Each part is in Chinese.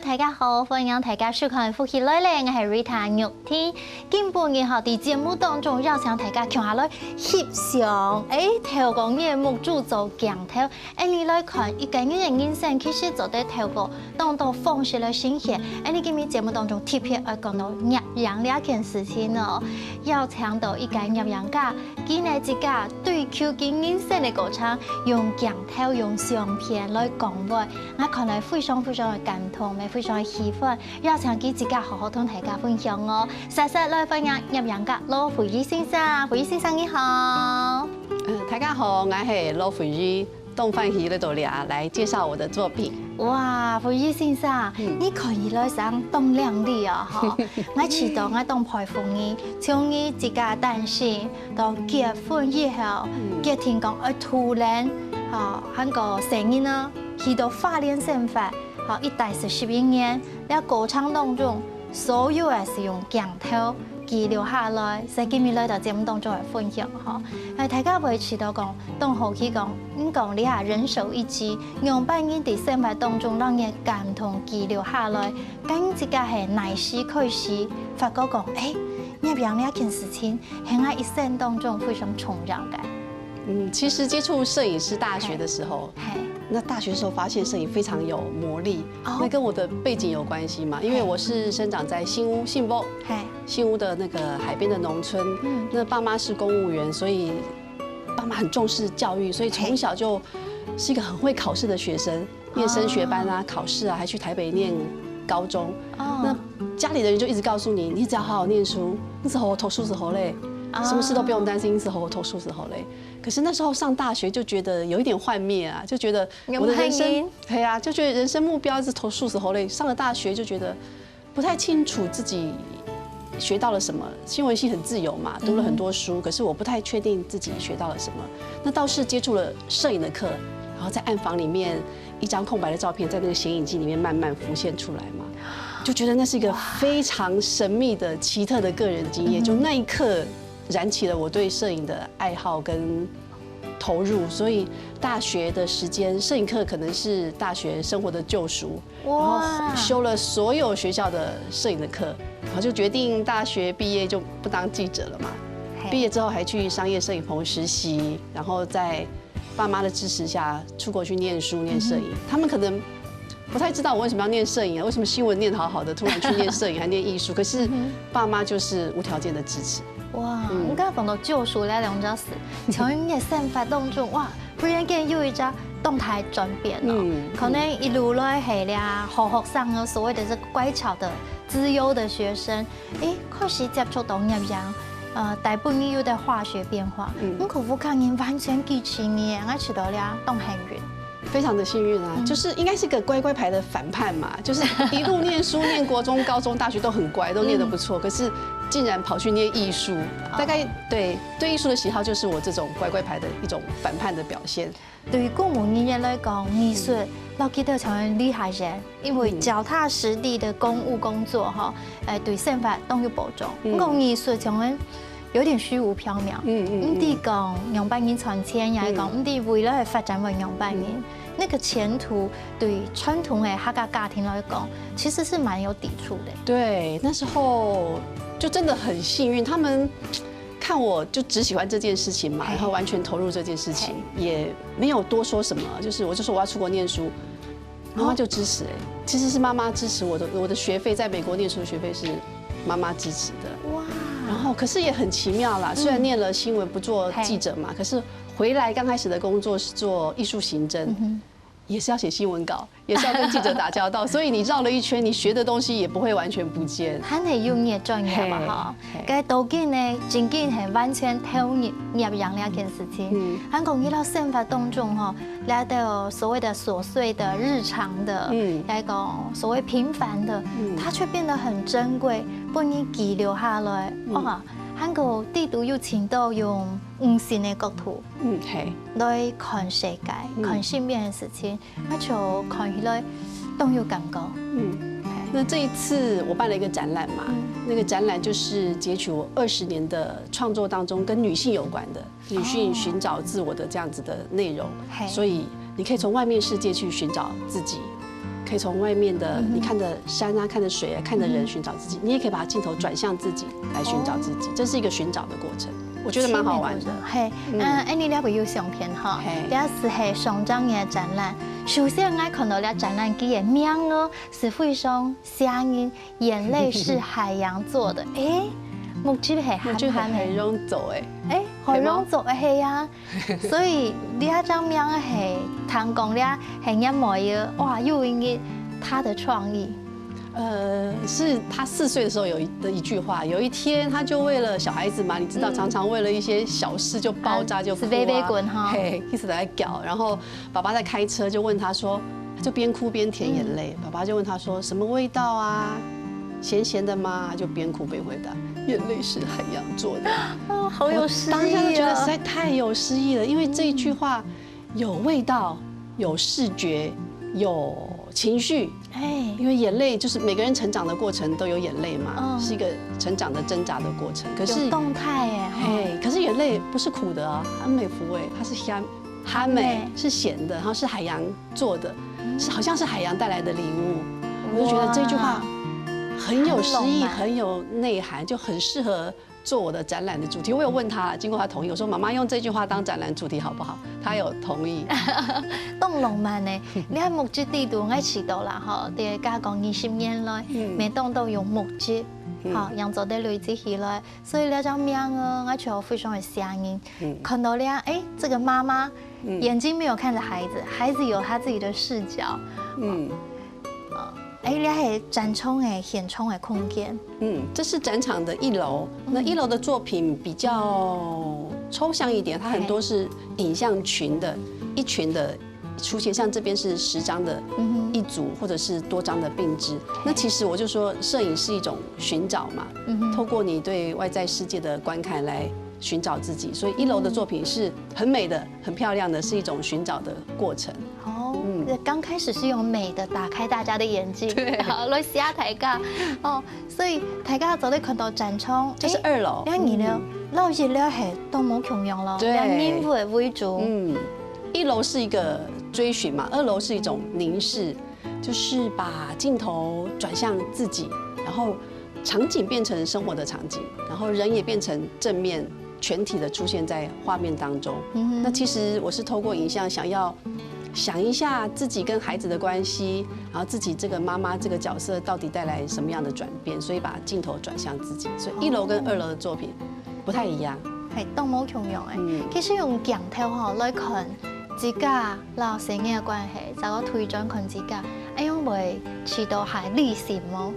大家好，欢迎大家收看《福氣來咧》，我係 Rita 玉天。今半日後喺節目當中，邀請大家坐下來翕相，透過節目組做鏡頭，你來看一個人人生其實就得透過當到方式來呈現。你今日節目當中特別要講到入洋呢一件事情哦，邀請到一個入洋家，佢呢自家對佢嘅人生嘅過程，用鏡頭、用相片來講話，我看來非常非常的感動，也非常的喜歡，邀請佢自家好好同大家分享哦。實實來歡迎入洋家羅培宇先生，培宇先生你好。大家好，我係羅培宇，東方喜呢度來介紹我的作品。哇，培宇先生，你可以來上東靚啲啊！哈，我知道我東佩服你，從你自家單身到結婚以後，家庭講突然，嚇，個成年啦，去到花蓮生活。好，一待是11年，喺過程當中，所有係是用鏡頭記錄下來，在今日來到節目當中嚟分享嗬。大家會知道講，當後期講，你下人手一機，用扮演喺生活當中讓人感動記錄下來，更自家係耐時開始發覺講，入洋呢一件事情喺我一生當中非常重要嘅。其實接觸攝影是大學的時候。那大學的時候發現攝影非常有魔力，那跟我的背景有關係嘛？因為我是生長在新屋信豐，新屋的那個海邊的農村，那爸媽是公務員，所以爸媽很重視教育，所以從小就是一個很會考試的學生，念升學班啊，考試啊，還去台北念高中。那家裡的人就一直告訴你，你只要好好念書，你是好讀書是好嘞。什麼事都不用擔心，是好讀書是好嘞。可是那時候上大學就覺得有一點幻滅啊，就覺得我的人生，對啊，就覺得人生目標是讀書是好嘞。上了大學就覺得不太清楚自己學到了什麼。新聞系很自由嘛，讀了很多書，可是我不太確定自己學到了什麼。那倒是接觸了攝影的課，然後在暗房裡面一張空白的照片在那個顯影機裡面慢慢浮現出來嘛，就覺得那是一個非常神秘的奇特的個人經驗。就那一刻。燃起了我對攝影的愛好跟投入，所以大學的時間，攝影課可能是大學生活的救贖。然後修了所有學校的攝影的課，然後就決定大學畢業就不當記者了嘛。畢業之後還去商業攝影棚實習，然後在爸媽的支持下出國去念書念攝影。他們可能不太知道我為什麼要念攝影啊，為什麼新聞念好好的，突然去念攝影還念藝術？可是爸媽就是無條件的支持。哇！我剛剛講到救贖呢兩件事，從你嘅生活當中，哇，忽然間有一隻動態轉變咯。可能一路來係咧，好學生啊，所謂的這個乖巧的、資優的學生，開始接觸到入洋，大半年有啲化學變化。咁可否看見完全幾千年，我知道咧，動很遠。非常的幸運啊，就是應該是個乖乖牌的反叛嘛，就是一路念書，念國中、高中、大學都很乖，都念得不錯，可是竟然跑去念藝術，大概對藝術的喜好就是我這種乖乖牌的一種反叛的表現。對於公務人來講，藝術我記得成為厲害人，因為腳踏實地的公務工作哈，對生活都有保障。講藝術成為有點虛無縹緲，唔啲講洋扮演賺錢，也係講唔啲為了發展為洋扮演。那個前途對傳統的客家家庭來講，其實是蠻有抵觸的。對，那時候就真的很幸運，他們看我就只喜歡這件事情嘛，然後完全投入這件事情，也沒有多說什麼，就是我就說我要出國念書，媽媽就支持。其實是媽媽支持我的學費，在美國念書的學費是媽媽支持的。哇！然後可是也很奇妙啦，雖然念了新聞不做記者嘛，可是回來剛開始的工作是做藝術行政，也是要寫新聞稿，也是要跟記者打交道，所以你繞了一圈，你學的東西也不會完全不見。很係有你嘅專業嘛哈，但係到今呢，真正係完全投入洋呢一件事情。香港遇到生活當中哈，來到所謂的瑣碎的、日常的，一個所謂平凡的，它卻變得很珍貴，幫你記錄下來。哇！香港地圖有錢到用無線嘅角度，來看世界、看身邊嘅事情，那就看起來都有感覺。那這一次我辦了一個展覽嘛，那個展覽就是截取我20年的創作當中跟女性有關的，女性尋找自我的這樣子的內容，所以你可以從外面世界去尋找自己。可以从外面的你看的山啊、看的水啊、看的人寻找自己，你也可以把镜头转向自己来寻找自己，这是一个寻找的过程，我觉得蛮好玩的。嘿，你了不有相片哈？了是上张的展览。首先，我看到了展览机的名哦，是非常响应，眼泪是海洋做的。哎，目睭系很容走很容走的呀。所以你那张名系谈讲了系一模一样，哇，又因为他的创意。是他4岁的时候有的一句话。有一天，他就为了小孩子嘛，你知道，常常为了一些小事就爆炸就哭啊，嘿，一直在搞。然后爸爸在开车就问他说，他就边哭边舔眼泪。爸爸就问他说，什么味道啊？咸咸的吗？他就边哭边回答，眼泪是海洋做的。哦，好有诗意啊！当下就觉得实在太有诗意了，因为这一句话有味道，有视觉，有情绪。因为眼泪就是每个人成长的过程都有眼泪嘛，是一个成长的挣扎的过程。可是动态可是眼泪不是苦的啊，它美抚味，它是哈美，是咸的，然后是海洋做的，好像是海洋带来的礼物。我就觉得这句话很有诗意，很有内涵，就很适合做我的展览的主题。我有问他，经过他同意，我说妈妈用这句话当展览主题好不好？他有同意。动浪漫呢？你看木质地图我知道啦，吼，伫加讲20年来，每栋都用木质，好，样做的累积起来，所以那张名哦，我觉得非常的响应。看到了，这个妈妈眼睛没有看着孩子，孩子有他自己的视角。你系展冲显冲的空间。这是展场的1楼。那1楼的作品比较抽象一点，它很多是影像群的，一群的出现，像这边是10张的一组，或者是多张的并置。那其实我就说，摄影是一种寻找嘛，透过你对外在世界的观看来寻找自己。所以1楼的作品是很美的、很漂亮的，是一种寻找的过程。刚开始是用美的打开大家的眼睛，好来写大家所以大家走在看到展冲，这是2楼。两年了，老热了系都冇穷用咯，两年会为主。1楼是一个追寻嘛，2楼是一种凝视，就是把镜头转向自己，然后场景变成生活的场景，然后人也变成正面全体的出现在画面当中。那其实我是透过影像想要想一下自己跟孩子的关系，然后自己这个妈妈这个角色到底带来什么样的转变，所以把镜头转向自己。所以1楼跟2楼的作品不太一样，系都冇重用其实用镜头来看自家老生嘅关系，再个推转看自家，因为知道系理性冇。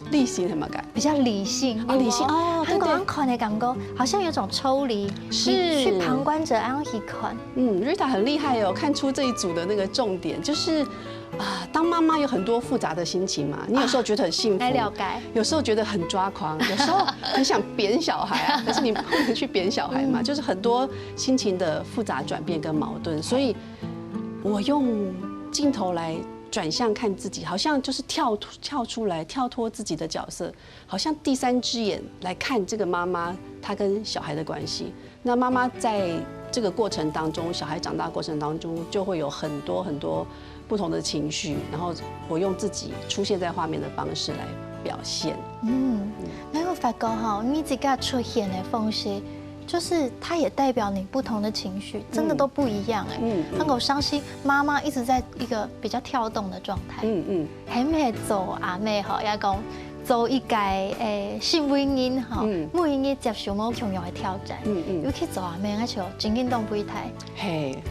理性怎么改？比较理性理性哦，韩国人看的感觉好像有种抽离，是去旁观者安去看。Rita 很厉害哦，看出这一组的那个重点，就是当妈妈有很多复杂的心情嘛，你有时候觉得很幸福，有时候觉得很抓狂，有时候很想扁小孩可是你不能去扁小孩嘛，就是很多心情的复杂转变跟矛盾，所以我用镜头来转向看自己，好像就是跳出来，跳脱自己的角色，好像第3只眼来看这个妈妈她跟小孩的关系。那妈妈在这个过程当中，小孩长大过程当中，就会有很多不同的情绪，然后我用自己出现在画面的方式来表现。那我发觉你自己出现的方式，就是它也代表你不同的情绪，真的都不一样那我相信妈妈一直在一个比较跳动的状态。还没做阿妹也讲做一个新婚姻每一个接受某重要的挑战。尤其做阿妹，而且真运动不一台。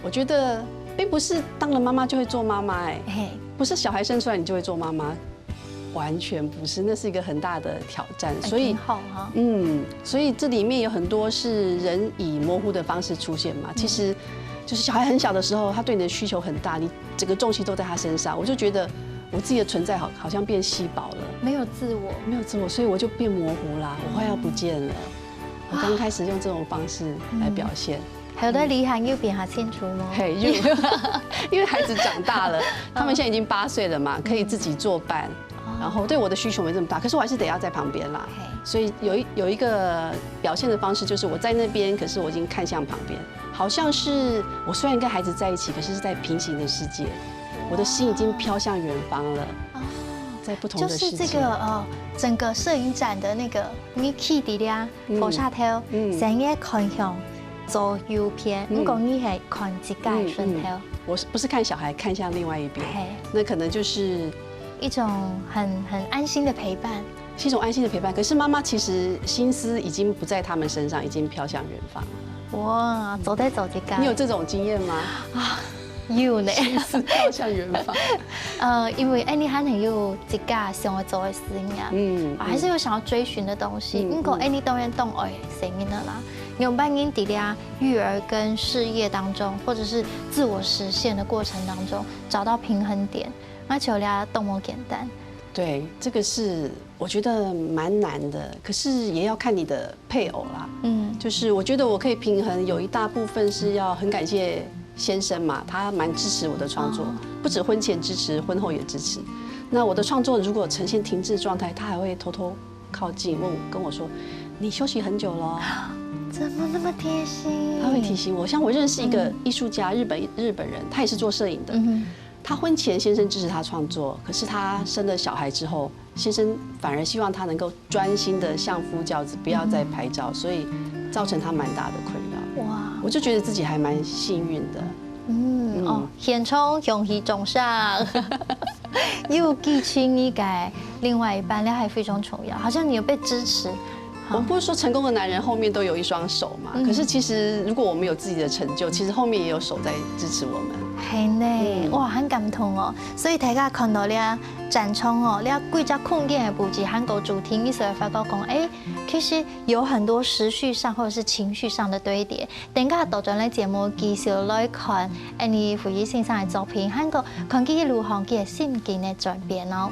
我觉得并不是当了妈妈就会做妈妈不是小孩生出来你就会做妈妈。完全不是，那是一个很大的挑战，所以所以这里面有很多是人以模糊的方式出现嘛。其实就是小孩很小的时候，他对你的需求很大，你整个重心都在他身上，我就觉得我自己的存在好像变稀薄了，没有自我，所以我就变模糊啦，我快要不见了。我刚开始用这种方式来表现。还有在离韩又变下清楚吗？因为孩子长大了，他们现在已经8岁了嘛，可以自己作伴。然后对我的需求没这么大，可是我还是得要在旁边啦。所以有一个表现的方式，就是我在那边，可是我已经看向旁边，好像是我虽然跟孩子在一起，可是是在平行的世界。我的心已经飘向远方了。在不同的世界，就是这个整个摄影展的那个你去伫咧火车头，成日看向左右边，不过你系看一界顺头。我不是看小孩，看向另外一边，那可能就是一种很安心的陪伴，是一种安心的陪伴。可是妈妈其实心思已经不在他们身上，已经飘向远方。哇，走一界，你有这种经验吗？啊。有呢，是飘向远方。因为你还很有一家想要做的事情，还是有想要追寻的东西。不过你当然懂爱声音的啦。有扮演底下育儿跟事业当中，或者是自我实现的过程当中，找到平衡点，那求俩动模简单。对，这个是我觉得蛮难的，可是也要看你的配偶啦。就是我觉得我可以平衡，有一大部分是要很感谢先生嘛，他蛮支持我的创作，不止婚前支持，婚后也支持。那我的创作如果呈现停滞状态，他还会偷偷靠近跟我说：“你休息很久了。”怎么那么贴心？他会提醒我。像我认识一个艺术家，日本人，他也是做摄影的。他婚前先生支持他创作，可是他生了小孩之后，先生反而希望他能够专心的相夫教子，不要再拍照，所以造成他蛮大的困扰。哇！我就觉得自己还蛮幸运的。现充勇气中上，又记起你给另外一半，那还非常重要，好像你有被支持。我们不是说成功的男人后面都有一双手嘛？可是其实如果我们有自己的成就，其实后面也有手在支持我们。系呢，哇，很感动哦。所以大家看到了展冲哦，了几只空间的布置，韩国主题，你所发觉讲，其实有很多时序上或者是情绪上的堆叠。等下倒转来节目继续来看，你傅医先生的作品，韩国看起如何嘅心境的转变哦。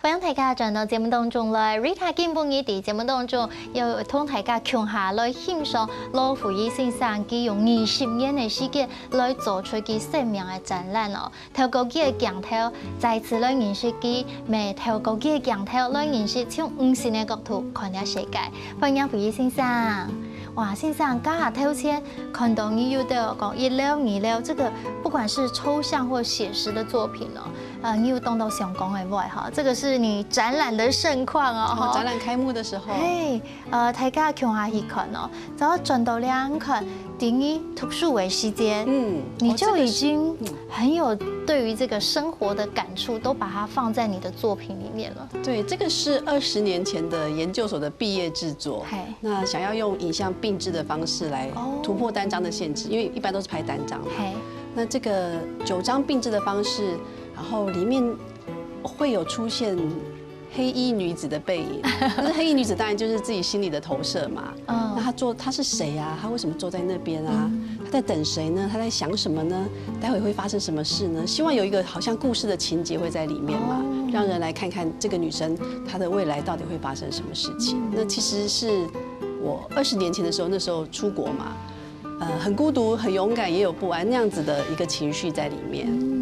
欢迎大家轉到節目當中來 ，Rita 今半夜喺節目當中又同大家共下來欣賞羅富義先生佢用20年嘅時間來做出佢生命嘅展覽哦。透過佢嘅鏡頭，再次來認識佢，咪透過佢嘅鏡頭來認識從50嘅角度看了世界。歡迎富義先生。哇，先生，刚下頭前看到你有的講一流、二流，這個不管是抽象或寫實的作品哦，你有動到想講的話哈，這個是你展覽的盛況哦。展覽開幕的時候，大家共下去看哦，然後轉到兩看第一讀書會時間，你就已經很有對於這個生活的感觸，都把它放在你的作品裡面了。對，這個是20年前的研究所的畢業製作，那想要用影像並置的方式來突破單張的限制，因為一般都是拍單張嘛。那這個9張並置的方式，然後裡面會有出現黑衣女子的背影，可是黑衣女子當然就是自己心裡的投射嘛。那她是誰啊？她為什麼坐在那邊啊？她在等誰呢？她在想什麼呢？待會會發生什麼事呢？希望有一個好像故事的情節會在裡面嘛，讓人來看看這個女生她的未來到底會發生什麼事情。那其實是我20年前的時候，那時候出國嘛，很孤獨、很勇敢，也有不安那樣子的一個情緒在裡面。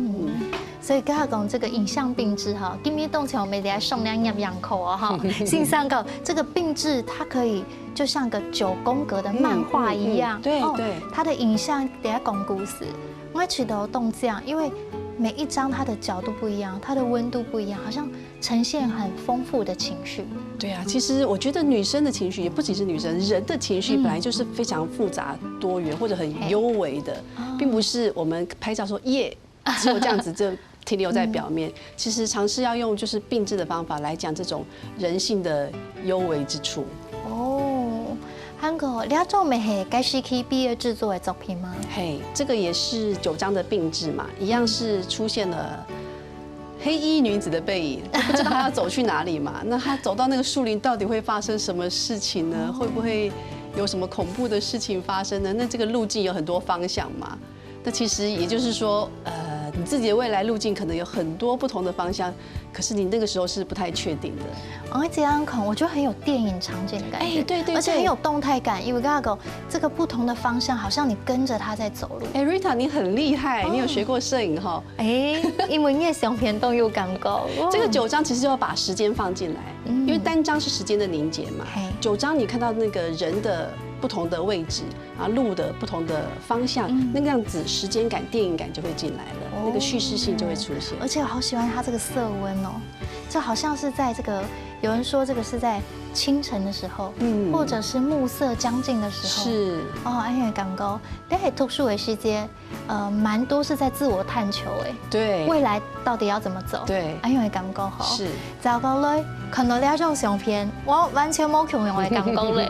所以剛才講這個影像並置哈，今天動起我們得送2口啊哈，欣賞到這個並置，它可以就像個9宮格的漫畫一樣，對對，它的影像得講故事，我取得動這樣，因為每一張它的角度不一樣，它的溫度不一樣，好像呈現很豐富的情緒。對啊，其實我覺得女生的情緒也不僅是女生，人的情緒本來就是非常複雜多元或者很幽微的，並不是我們拍照說耶，只有這樣子就停留在表面。其實嘗試要用就是並置的方法來講這種人性的幽微之處。哦，韓國你做咩係該是去畢業製作的作品嗎？嘿，這個也是9張的並置嘛，一樣是出現了黑衣女子的背影，不知道她要走去哪裡嘛？那她走到那個樹林，到底會發生什麼事情呢？會不會有什麼恐怖的事情發生呢？那這個路徑有很多方向嘛。那其實也就是說，你自己的未来路径可能有很多不同的方向，可是你那个时候是不太确定的。这样看，我觉得很有电影场景的感觉，对，而且很有动态感。因为刚刚这个不同的方向，好像你跟着他在走路。Rita， 你很厉害，你有学过摄影哈？因为你也相片都有感觉。这个9张其实就要把时间放进来，因为单张是时间的凝结嘛。9张你看到那个人的不同的位置啊，路的不同的方向，那个样子时间感、电影感就会进来了，那个叙事性就会出现。而且我好喜欢它这个色温哦，就好像是在这个有人说这个是在清晨的时候，或者是暮色将近的时候，是因为刚刚在读书的时间，蛮多是在自我探求对，未来到底要怎么走，对，因为刚刚好是，糟糕嘞，看到那种相片，我完全没空用来刚刚嘞。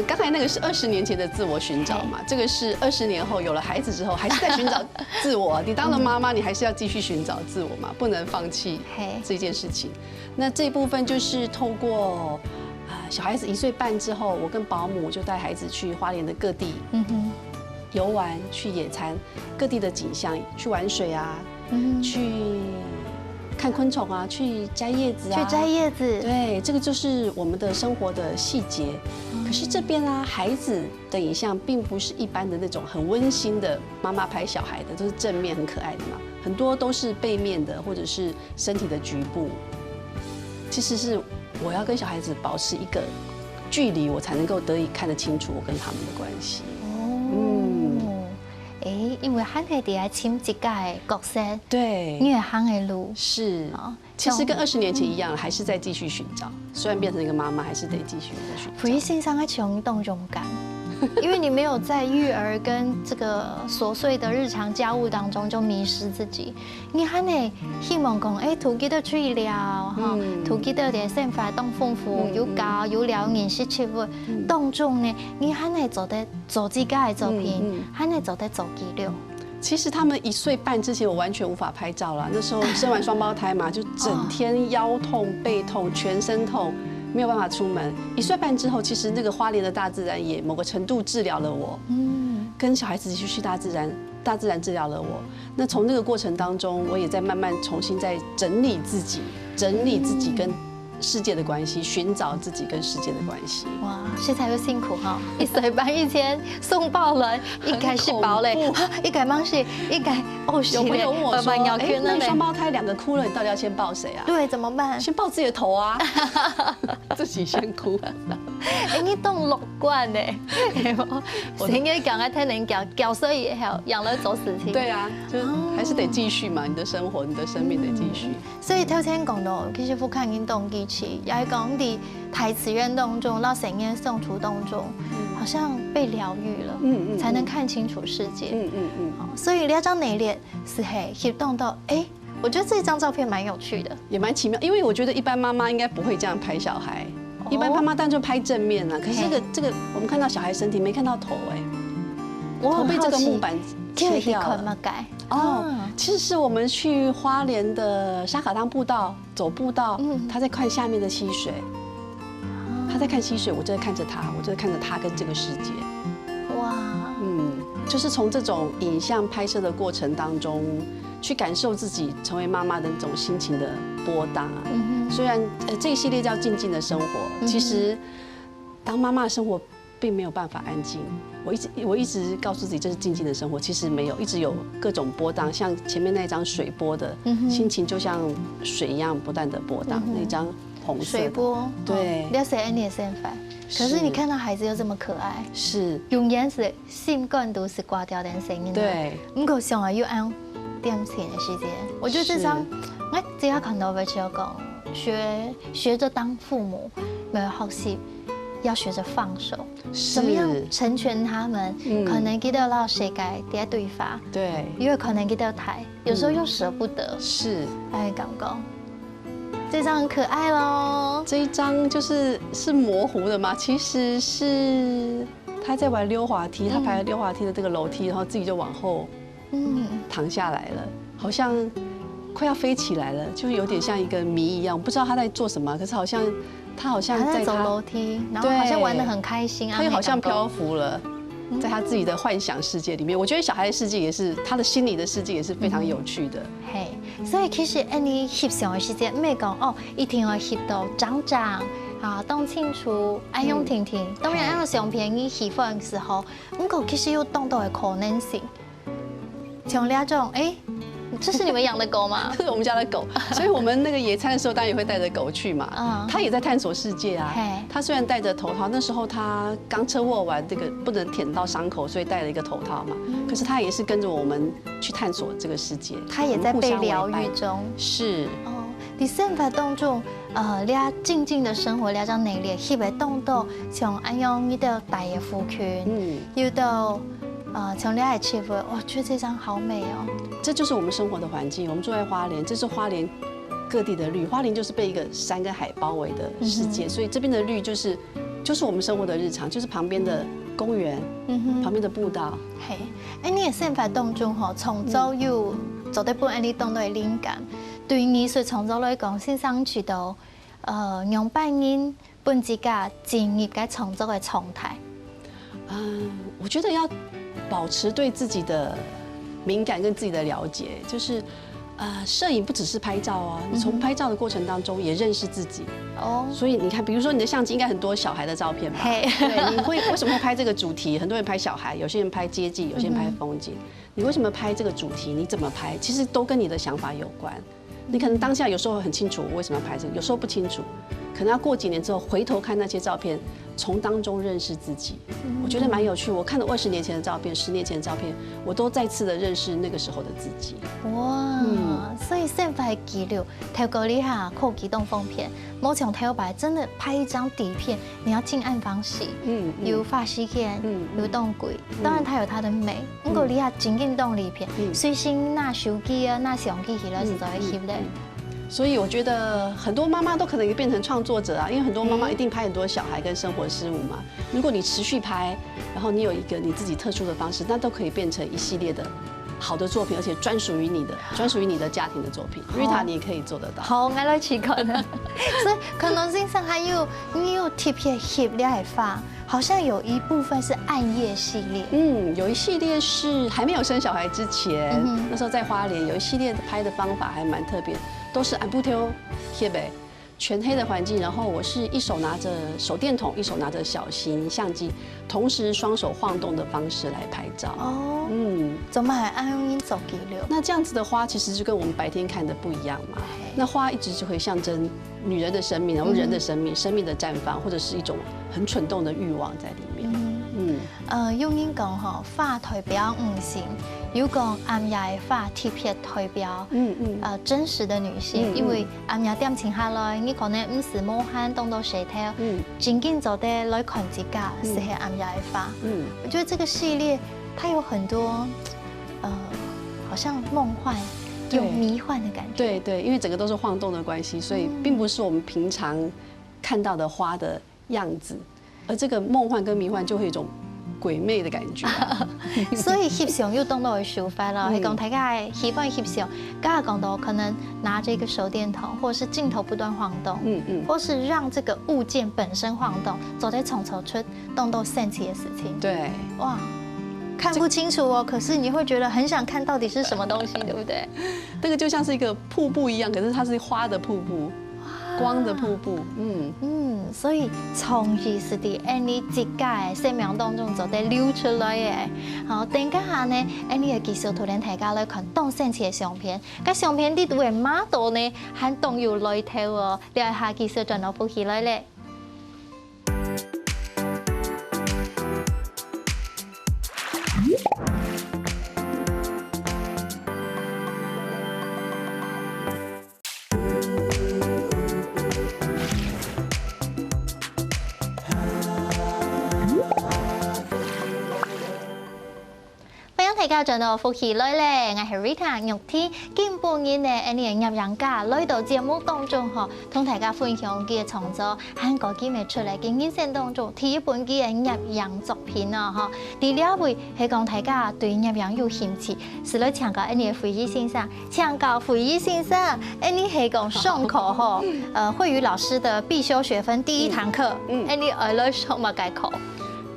刚才那个是20年前的自我寻找嘛，这个是20年后有了孩子之后，还是在寻找自我。你当了妈妈，你还是要继续寻找自我嘛，不能放弃这件事情。那这一部分就是透过小孩子1岁半之后，我跟保姆就带孩子去花莲的各地游玩，去野餐，各地的景象，去玩水啊，去看昆虫啊，去摘叶子啊，去摘叶子，对，这个就是我们的生活的细节。可是这边啊，孩子的影像并不是一般的那种很温馨的妈妈拍小孩的，都是正面很可爱的嘛，很多都是背面的，或者是身体的局部。其实是我要跟小孩子保持一个距离，我才能够得以看得清楚我跟他们的关系。因为汉系底下亲一家的角色，对，因为汉的路是，其实跟20年前一样，还是在继续寻找。虽然变成一个妈妈，还是得继续在寻找。福音性上在穷动勇敢，因为你没有在育儿跟这个琐碎的日常家务当中就迷失自己。你汉呢希望讲，图几多治疗哈，图几多嘅生活当丰富有教有疗饮食切物当中呢，你汉呢做自家的作品，汉呢做记录。其实他们1岁半之前，我完全无法拍照了。那时候生完双胞胎嘛，就整天腰痛、背痛、全身痛，没有办法出门。1岁半之后，其实那个花莲的大自然也某个程度治疗了我。跟小孩子一起去大自然治疗了我。那从那个过程当中，我也在慢慢重新在整理自己跟世界的关系，寻找自己跟世界的关系。哇，现在又辛苦哈！1岁半以前送报了，一开始包嘞，一改忙是一改有朋友问我说，那你双胞胎2个哭了，你到底要先抱谁啊？对，怎么办？先抱自己的头啊，自己先哭。你懂乐观呢？我应该讲啊，太能教所以也好，养了走死情。对啊，就还是得继续嘛，你的生活，你的生命得继续。所以头先讲到，其实不看运动机器，也是讲伫台词运动中到声音送出当中，好像被疗愈了，才能看清楚世界。所以那张内列是可以动到，我觉得这张照片蛮有趣的，也蛮奇妙，因为我觉得一般妈妈应该不会这样拍小孩。一般妈妈当然就拍正面了，可是这个我们看到小孩身体没看到头头被这个木板切掉了。其实是我们去花莲的沙卡当步道走步道，他在看下面的溪水，他在看溪水，我就在看着他，我就在看着他跟这个世界。哇，就是从这种影像拍摄的过程当中，去感受自己成为妈妈的那种心情的波荡啊。虽然这一系列叫静静的生活，其实当妈妈的生活并没有办法安静。我一直告诉自己这是静静的生活，其实没有，一直有各种波荡，像前面那张水波的心情，就像水一样不断的波荡。那张红色水波，对，了解你的想法。可是你看到孩子又这么可爱，是用颜色性感都是刮掉点声音。对，不过上来又按点钱的时间，我觉得这张我只要看到维奇讲。学着当父母，没有学习，要学着放手，怎么样成全他们？可能给到老世界第一对法，对，因为可能给到台，有时候又舍不得，是，刚刚这张很可爱咯。这一张就是模糊的嘛，其实是他在玩溜滑梯，他爬溜滑梯的这个楼梯，然后自己就往后躺下来了，好像快要飞起来了，就有点像一个谜一样，不知道他在做什么，可是他好像在走楼梯，然后好像玩得很开心啊，他又好像漂浮了，在他自己的幻想世界里面。我觉得小孩的世界也是他的心理的世界，也是非常有趣的。嘿，所以其实你翕相的时间，唔係講哦，一定要翕到長長啊，當清楚，安用婷婷。當然，按相片你翕放的時候，不過其實有當到的可能性，像那種这是你们养的狗吗？这是我们家的狗，所以我们那个野餐的时候，当然也会带着狗去嘛。它也在探索世界啊。它虽然戴着头套，那时候它刚车祸完，这个不能舔到伤口，所以戴了一个头套嘛。可是它也是跟着我们去探索这个世界。它也在被疗愈中。是。哦，你生活当中，你静静的生活，你將你嘅翕嘅當到，像安樣你的大嘅腹圈，有到。从恋爱气氛，我觉得这张好美哦。这就是我们生活的环境。我们住在花莲，这是花莲各地的绿。花莲就是被一个山跟海包围的世界，所以这边的绿就是我们生活的日常，就是旁边的公园，旁边的步道。嘿，你的生活当中吼，从早有做得本你当到的灵感，对你所从早来讲，先生去到让扮人本自家进入该创作的状态。我觉得要保持对自己的敏感跟自己的了解，就是摄影不只是拍照啊，你从拍照的过程当中也认识自己哦。所以你看，比如说你的相机应该很多小孩的照片吧？对，你会为什么会拍这个主题？很多人拍小孩，有些人拍街景，有些人拍风景。你为什么拍这个主题？你怎么拍？其实都跟你的想法有关。你可能当下有时候很清楚我为什么要拍这个，有时候不清楚，可能要过几年之后回头看那些照片，从当中认识自己，我觉得蛮有趣。我看了20年前的照片，10年前的照片，我都再次的认识那个时候的自己。哇，所以现在记录透过你靠机动封片，某种头白真的拍一张底片，你要进暗房洗，有发时间，有动轨，当然它有它的美。不过你真紧动底片，随身拿手机啊，拿相机起来是在翕的。所以我觉得很多妈妈都可能也变成创作者啊，因为很多妈妈一定拍很多小孩跟生活事物嘛。如果你持续拍，然后你有一个你自己特殊的方式，那都可以变成一系列的好的作品，而且专属于你的家庭的作品。Rita， 你也可以做得到。好，我来去看。所以可能性上还有你有特别翕你的发，好像有一部分是暗夜系列。有一系列是还没有生小孩之前，那时候在花莲有一系列的拍的方法还蛮特别。都是按不挑翕的，全黑的环境，然后我是一手拿着手电筒，一手拿着小型相机，同时双手晃动的方式来拍照。哦，怎么还按用手记录？那这样子的花其实就跟我们白天看的不一样嘛。那花一直就会象征女人的生命，然后人的生命，生命的绽放，或者是一种很蠢动的欲望在里面。有人讲吼，花代表女性。有讲暗夜的花特别代表，真实的女性，因为暗夜點停下來，你可能唔是冇喊當到舌頭，靜靜坐低來看自家，是係暗夜的花。我覺得這個系列它有很多，好像夢幻有迷幻的感覺。對，因為整個都是晃動的關係，所以並不是我們平常看到的花的樣子，而這個夢幻跟迷幻就會有一種鬼魅的感覺，所以翕相又當到嘅手法啦，係講大家喜歡翕相，剛才講到可能拿着一個手電筒，或者是鏡頭不斷晃動，或是讓這個物件本身晃動，走在從頭出動到神奇嘅事情。對，哇，看不清楚哦，可是你會覺得很想看到底是什麼東西，對不對？那個就像是一個瀑布一樣，可是它是花的瀑布。光的瀑布，所以從而是啲你自家嘅生命當中就得流出來嘅。好，等家下呢，你嘅技術圖連大家來看當神奇嘅相片，個相片啲都係馬到呢，還動搖來頭哦，你下技術轉到浮起來咧。大家轉到福氣來咧，我係 Rita 玉天，今半日咧，你係入人家來到節目當中嗬，同大家分享佢嘅創作，韓國今日出嚟嘅人生當中，第一本佢嘅入人作品啊嗬，第二位係講大家對入人有興趣，是來請教你嘅會議先生，請教會議先生，你係講上課嗬，慧宇老師的必修學分第一堂課，你來上乜嘅課？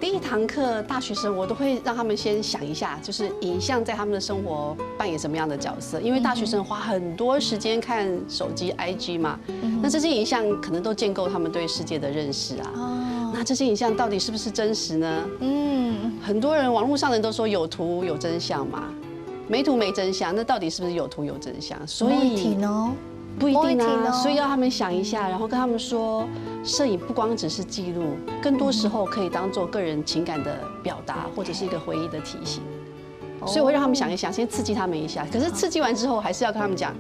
第一堂课，大学生我都会让他们先想一下，就是影像在他们的生活扮演什么样的角色。因为大学生花很多时间看手机、IG 嘛，那这些影像可能都建构他们对世界的认识啊。那这些影像到底是不是真实呢？很多人网络上的人都说有图有真相嘛，没图没真相，那到底是不是有图有真相？所以不一定啊，所以要他们想一下，然后跟他们说，摄影不光只是记录，更多时候可以当做个人情感的表达，或者是一个回忆的提醒。所以我会让他们想一想，先刺激他们一下。可是刺激完之后，还是要跟他们讲，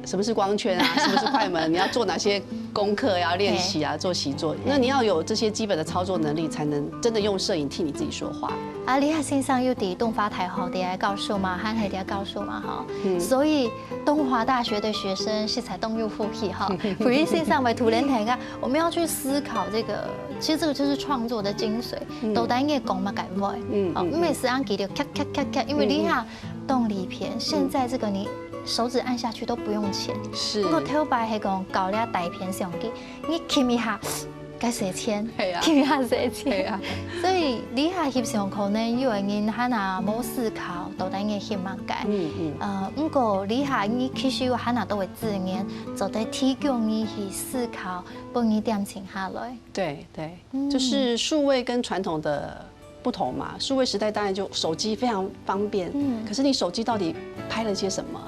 什么是光圈啊，什么是快门，你要做哪些功课呀、练习啊、做习作。那你要有这些基本的操作能力，才能真的用摄影替你自己说话。李夏先生又伫东华台好的告诉嘛，汉海的告诉嘛哈，所以东华大学的学生是才动又复气哈。普瑞先生为图人台个，我们要去思考这个，其实这个就是创作的精髓。都单页讲嘛改不？因为是按给的咔咔咔咔，因为李夏动力片，现在这个你手指按下去都不用钱。是。不过头摆迄个搞了大片相机，你看一下。该谁签？听下谁签？所以你下翕相可能有人他那冇思考，都等嘅翕物解。不过你下你其实他那都会自然，就得提供你去思考，帮你点停下来。对，就是数位跟传统的不同嘛。数位时代当然就手机非常方便，可是你手机到底拍了些什么？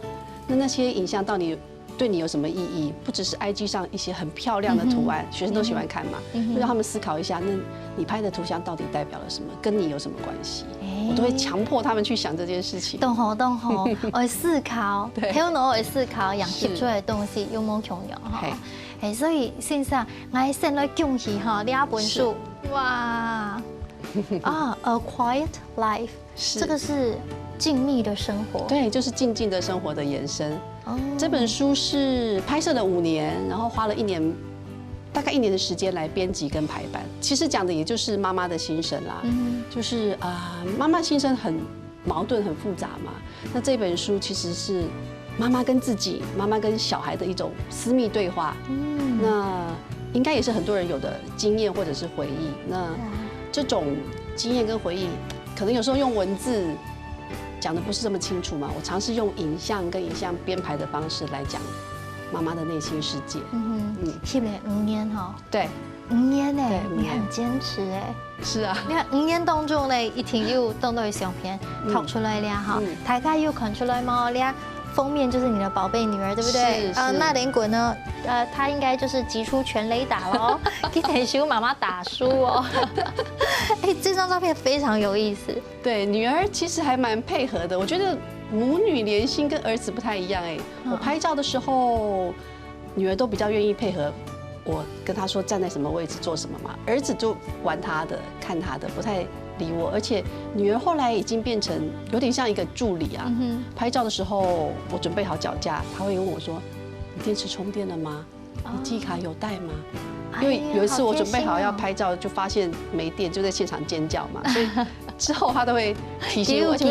那些影像到底对你有什么意义？不只是 IG 上一些很漂亮的图案，学生都喜欢看嘛，就让他们思考一下，那你拍的图像到底代表了什么，跟你有什么关系？我都会强迫他们去想这件事情。懂吼，我思考，还有我会思考，养出出来的东西有冇重要哈？所以先生，我先来恭喜哈，你本书哇，A Quiet Life， 这个是静谧的生活，对，就是静静的生活的延伸。这本书是拍摄了5年，然后花了大概1年的时间来编辑跟排版。其实讲的也就是妈妈的心声啦，就是妈妈心声很矛盾、很复杂嘛。那这本书其实是妈妈跟自己、妈妈跟小孩的一种私密对话。那应该也是很多人有的经验或者是回忆。那这种经验跟回忆，可能有时候用文字讲的不是这么清楚嘛，我尝试用影像跟影像编排的方式来讲妈妈的内心世界。翕了5年哈，对，5年呢，你很坚持哎。是啊，你看5年当中呢，一天又动到相片拍出来了哈，大概又看出来吗？俩封面就是你的宝贝女儿，对不对？那连滚呢，她应该就是击出全垒打喽，给田修妈妈打输哦。这张照片非常有意思。对，女儿其实还蛮配合的，我觉得母女连心跟儿子不太一样哎。我拍照的时候，女儿都比较愿意配合我跟她说站在什么位置做什么嘛，儿子就玩他的看他的，不太理我。而且女儿后来已经变成有点像一个助理啊。拍照的时候，我准备好脚架，她会问我说：“你电池充电了吗？你记忆卡有带吗？”因为有一次我准备好要拍照，就发现没电，就在现场尖叫嘛。所以之后她都会提醒我，就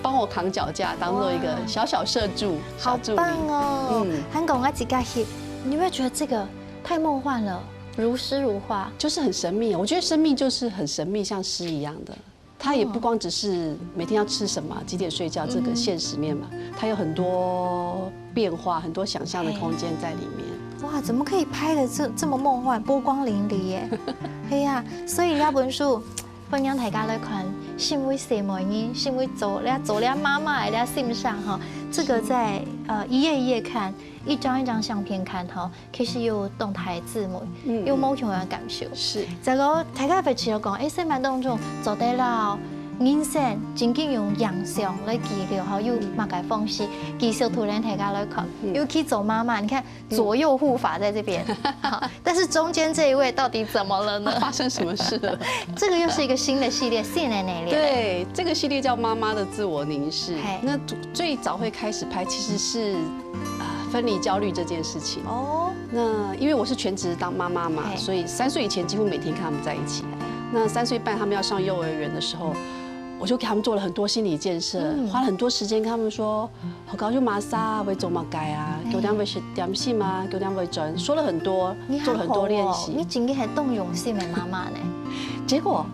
帮我扛脚架，当做一个小小摄助。好棒哦！韩国我自家翕，你会觉得这个太梦幻了，如诗如画，就是很神秘。我觉得生命就是很神秘，像诗一样的。它也不光只是每天要吃什么、几点睡觉这个现实面嘛，它有很多变化、很多想象的空间在里面。哇，怎么可以拍的这么梦幻、波光粼粼耶？哎呀，所以那本书分享大家来看，是为什么呢？是为做了妈妈的心上哈。这个在一页一页看，一张一张相片看哈，其实有动态字幕，有某种的感受。是。这个大家会知道讲，生活当中做得了。人生仅仅用影像来记录，哈，有嘛个方式，继续突然大家来看，尤其走妈妈，你看左右护法在这边，但是中间这一位到底怎么了呢？发生什么事了？这个又是一个新的系列，现在那列。对，这个系列叫妈妈的自我凝视。那最早会开始拍，其实是分离焦虑这件事情。哦。那因为我是全职当妈妈嘛，所以3岁以前几乎每天跟他们在一起。那3岁半他们要上幼儿园的时候。我就给他们做了很多心理建设，花了很多时间跟他们说，好高就马莎会做嘛改啊，九点会是点心嘛，9点会转，说了很多，做了很多练习。你今天还动用心的妈妈呢？结果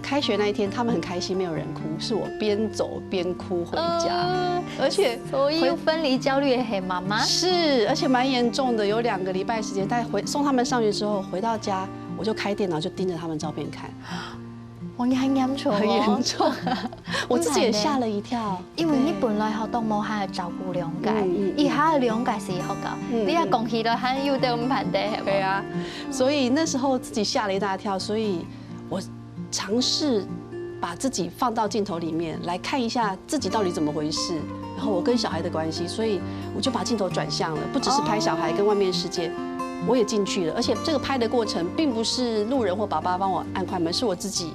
开学那一天，他们很开心，没有人哭，是我边走边哭回家，而且所以分离焦虑也很妈妈是，而且蛮严重的，有2个礼拜时间。但送他们上学之后，回到家我就开电脑就盯着他们照片看。我你很严重，很严重，我自己也吓了一跳。因为你本来好多冇下照顧兩屆，以下的兩屆是好高，你也講起了還有得我們盤的，對啊，所以那時候自己嚇了一大跳，所以我嘗試把自己放到鏡頭裡面來看一下自己到底怎麼回事，然後我跟小孩的關係，所以我就把鏡頭轉向了，不只是拍小孩跟外面世界。我也進去了，而且這個拍的過程並不是路人或爸爸幫我按快門，是我自己。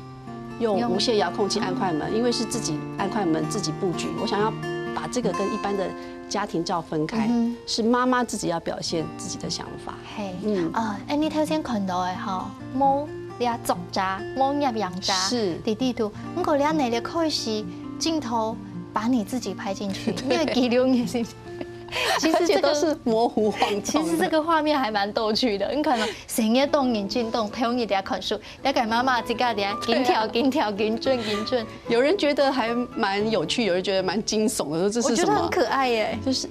用無線遙控器按快門，因為是自己按快門自己佈局。我想要把這個跟一般的家庭照分開，是媽媽自己要表現自己的想法。係，你頭先看到嘅嗬，冇你啊作家，冇入洋家，是地地圖，不過你啊你可以是鏡頭把你自己拍進去，因為記錄也是。其實這個是模糊晃動。其實這個畫面還蠻逗趣的。你可能成日動眼進動，睇你哋看書，你給媽媽自己哋緊跳緊跳緊轉。有人覺得還蠻有趣，有人覺得蠻驚悚的，說這是什麼？我覺得很可愛耶。就是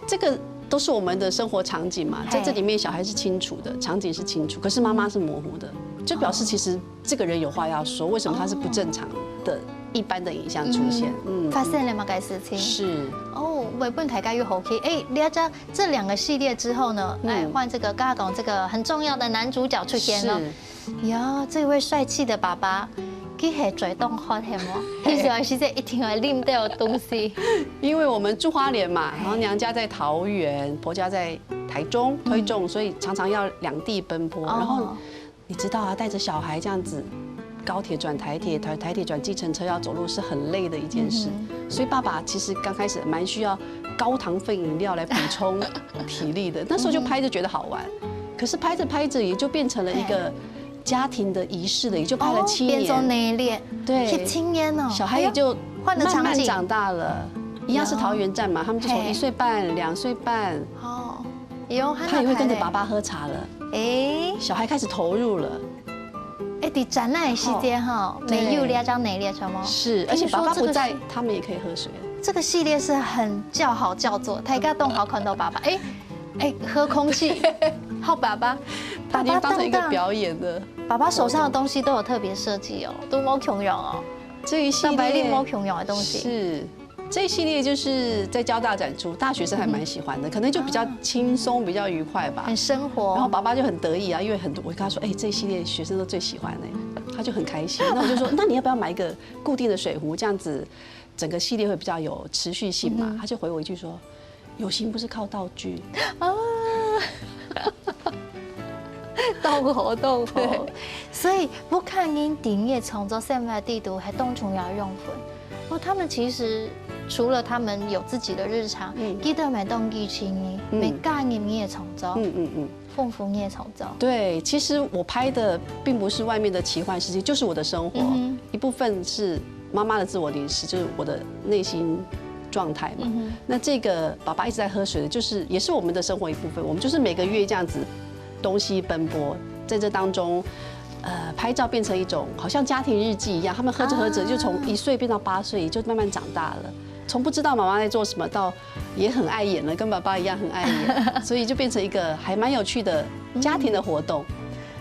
這個都是我們的生活場景嘛，在這裡面小孩是清楚的，場景是清楚，可是媽媽是模糊的，就表示其實這個人有話要說，為什麼他是不正常的？一般的影像出現，發生了嘛該事情是哦，我本大家又好奇，你知這2個系列之後呢，換這個剛剛講這個很重要的男主角出現了，呀，這位帥氣的爸爸，佢係最動看係麼？其實是一定會拎到東西，因為我們住花蓮嘛，然後娘家在桃園，婆家在台中推重，所以常常要兩地奔波，然後你知道啊，帶着小孩這樣子。高鐵轉台鐵，台鐵轉計程車要走路是很累的一件事，所以爸爸其實剛開始蠻需要高糖分飲料來補充體力的。那時候就拍着覺得好玩，可是拍着拍着也就變成了一個家庭的儀式了，也就拍了7年。變做內斂，對，7年哦，小孩也就換了場景，慢慢長大了，一樣是桃園站嘛，他們就從1歲半、2歲半，哦，他也會跟着爸爸喝茶了，小孩開始投入了。在展覽時間哈，沒有兩張內列什麼？是，而且爸爸不在，他們也可以喝水。這個系列是很叫好叫座，大家都好看到爸爸，喝空氣，好爸爸，爸爸當成一個表演的。爸爸手上的東西都有特別設計哦，都冇窮用哦。這一系列冇窮用的東西是。這一系列就是在交大展出，大學生還蠻喜歡的，可能就比較輕鬆、比較愉快吧，很生活。然後爸爸就很得意啊，因為很多我跟他說，這一系列學生都最喜歡呢，他就很開心。那我就說，那你要不要買一個固定的水壺，這樣子整個系列會比較有持續性嘛？他就回我一句說，有形不是靠道具啊，鬥好。所以不看因電業創作生活地圖係當重要用分。他們其實除了他們有自己的日常，記得每棟劇情，每家人也創造，豐富也創造。對，其實我拍的並不是外面的奇幻世界，就是我的生活，一部分是媽媽的自我凝視，就是我的內心狀態嘛。那這個爸爸一直在喝水的，就是也是我們的生活一部分。我們就是每個月這樣子東西奔波，在這當中。拍照變成一種好像家庭日記一樣，他們喝着喝着就從1歲變到8歲，就慢慢長大了。從不知道媽媽在做什麼，到也很愛演了，跟爸爸一樣很愛演，所以就變成一個還蠻有趣的家庭的活動。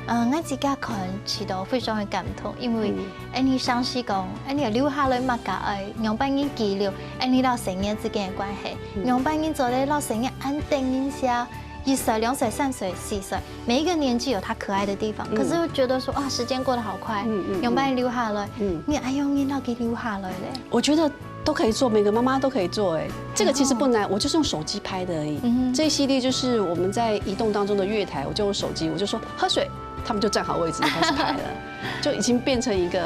我自己看起到非常的感動，因為你想是講，你留下來物家嘅，兩班人記錄，你老成年之間嘅關係，兩班人做咧老成年安定一下。1歲、2歲、3歲、4歲，每一個年紀有它可愛的地方。可是會覺得說啊，時間過得好快，有把你留下來，你哎呦，你老給留下來嘞。我覺得都可以做，每個媽媽都可以做。這個其實不難，我就是用手機拍的而已。這一系列就是我們在移動當中的月台，我就用手機，我就說喝水，他們就站好位置就開始拍了，就已經變成一個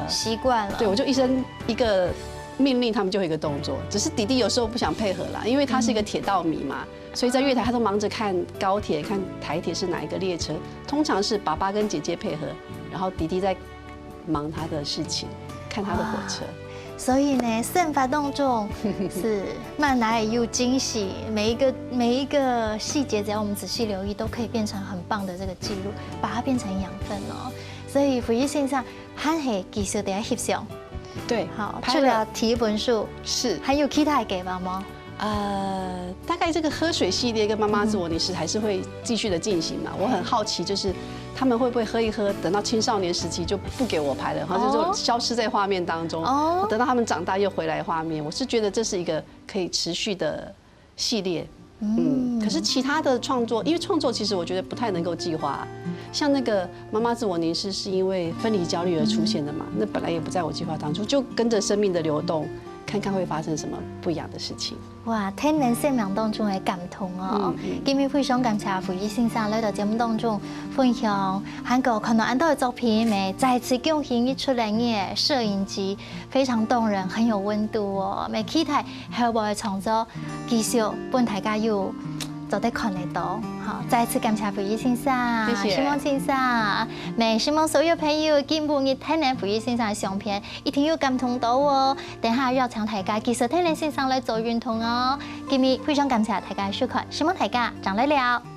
習慣了。對，我就一生一個命令，他們就會一個動作。只是弟弟有時候不想配合啦，因為他是一個鐵道迷嘛。所以在月台，他都忙着看高鐵、看台鐵是哪一個列車。通常是爸爸跟姐姐配合，然後弟弟在忙他的事情，看他的火車。所以呢，生活當中是慢來有驚喜，每一個細節，只要我們仔細留意，都可以變成很棒的這個記錄，把它變成養分哦。所以傅医先生还是技术在翕相。对，好，除了提一本书，是还有其他的计划吗？大概这个喝水系列跟妈妈自我凝视还是会继续的进行嘛。我很好奇，就是他们会不会喝一喝，等到青少年时期就不给我拍了，然后就消失在画面当中。哦，等到他们长大又回来画面，我是觉得这是一个可以持续的系列。可是其他的创作，因为创作其实我觉得不太能够计划。像那个妈妈自我凝视是因为分离焦虑而出现的嘛，那本来也不在我计划当中，就跟着生命的流动，看看会发生什么不一样的事情。哇，天然生命当中的感动哦！今日非常感谢傅医先生来到节目当中分享韩国看到安道的作品，每再次贡献一出来的摄影机，非常动人，很有温度哦。每期待后部的创作继续本大家有都得看得到。好，再次感谢傅医先生，谢谢。希望先生，希望所有朋友今日睇完傅医先生的相片，一定要感動到哦。等下要請大家繼續睇完先生來做運動哦。今日非常感謝大家的收看，希望大家再來聊。